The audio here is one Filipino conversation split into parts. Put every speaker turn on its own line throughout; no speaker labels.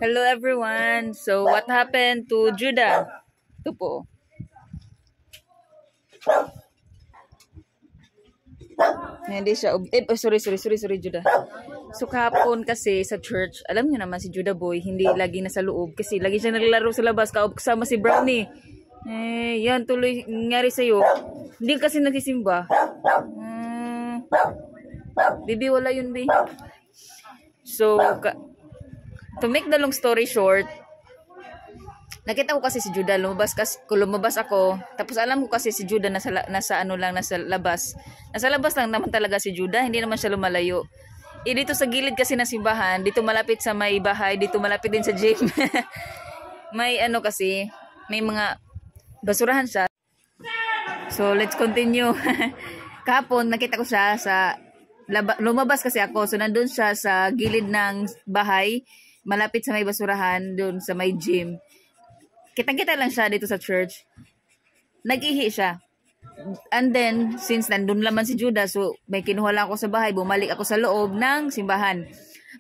Hello everyone. So what happened to Judah? Ito po. Hindi siya. Sorry Judah. So kahapon kasi sa church, alam niyo naman si Judah boy, hindi lagi nasa loob kasi lagi siya naglalaro sa labas kasama si Brownie. Yan tuloy nangyari sa iyo. Hindi kasi nagsisimba. Bibi wala yun, bi. So to make the long story short, nakita ko kasi si Judah lumabas ako. Tapos alam ko kasi si Judah nasa labas. Nasa labas lang naman talaga si Judah, hindi naman siya lumalayo. Dito sa gilid kasi ng simbahan, dito malapit sa may bahay, dito malapit din sa gym. May kasi, may mga basurahan siya. So let's continue. Kahapon nakita ko siya sa lumabas kasi ako. So nandun siya sa gilid ng bahay, malapit sa may basurahan, doon sa may gym. Kitang-kita lang siya dito sa church. Nag-ihi siya. And then, since nandun naman si Judah, so may kinuha lang ako sa bahay, bumalik ako sa loob ng simbahan.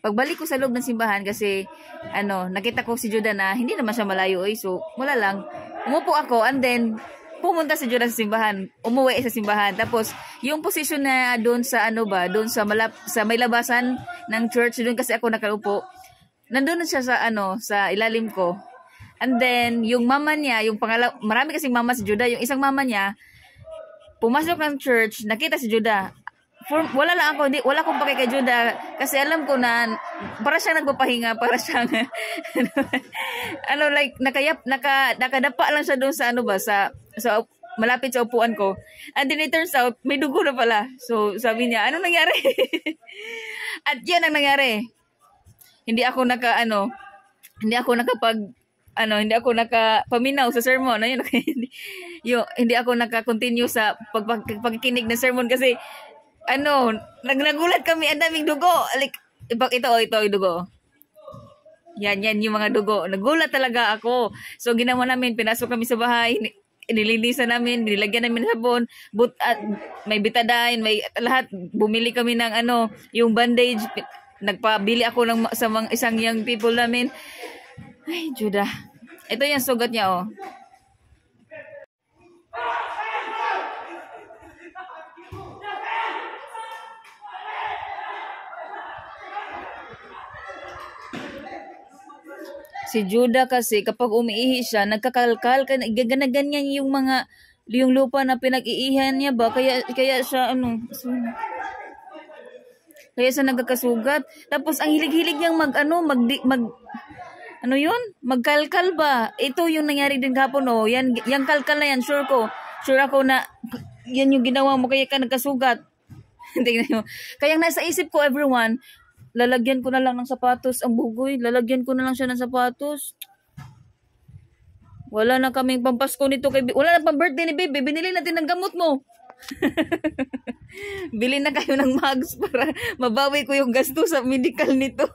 Pagbalik ko sa loob ng simbahan, kasi, nakita ko si Judah na hindi naman siya malayo, so wala lang. Umupo ako, and then, pumunta si Judah sa simbahan, umuwi sa simbahan. Tapos, yung position na doon sa doon sa may labasan ng church, doon kasi ako nakaupo. Nandun siya sa ilalim ko. And then, yung mama niya, marami kasing mama si Judah, yung isang mama niya, pumasok ng church, nakita si Judah. Wala lang ako, wala akong pake kay Judah, kasi alam ko na, para siyang nagpapahinga, para siyang, nakadapa lang siya doon sa malapit sa upuan ko. And then it turns out, may dugo na pala. So, sabi niya, anong nangyari? At yan ang nangyari. Hindi ako nakapaminaw sa sermon. Hindi ako naka-continue sa pagkikinig ng sermon kasi nagulat kami, ang daming dugo. Like, ito yung dugo. Yan yung mga dugo. Nagulat talaga ako. So ginawa namin, pinasok kami sa bahay, nilinisan namin, nilagyan namin sabon, may betadine, may lahat. Bumili kami ng yung bandage. Nagpabili ako sa mga isang young people namin. Ay, Judah. Ito yung sugat niya, oh. Si Judah kasi, kapag umiihi siya, nagkakalkal, ganyan yung lupa na pinag-iihan niya ba? Kaya siya, kaya siya nagkakasugat. Tapos, ang hilig-hilig niyang magkalkal ba? Ito yung nangyari din kahapon, oh. Yan kalkal na yan, sure ako na yan yung ginawa mo, kaya ka nagkasugat. Tingnan mo. Kaya nasa isip ko, everyone, lalagyan ko na lang ng sapatos ang bugoy. Lalagyan ko na lang siya ng sapatos. Wala na kaming pampasko nito wala na pang birthday ni baby. Binili natin ng gamot mo. Bili na kayo ng mags para mabawi ko yung gasto sa medical nito.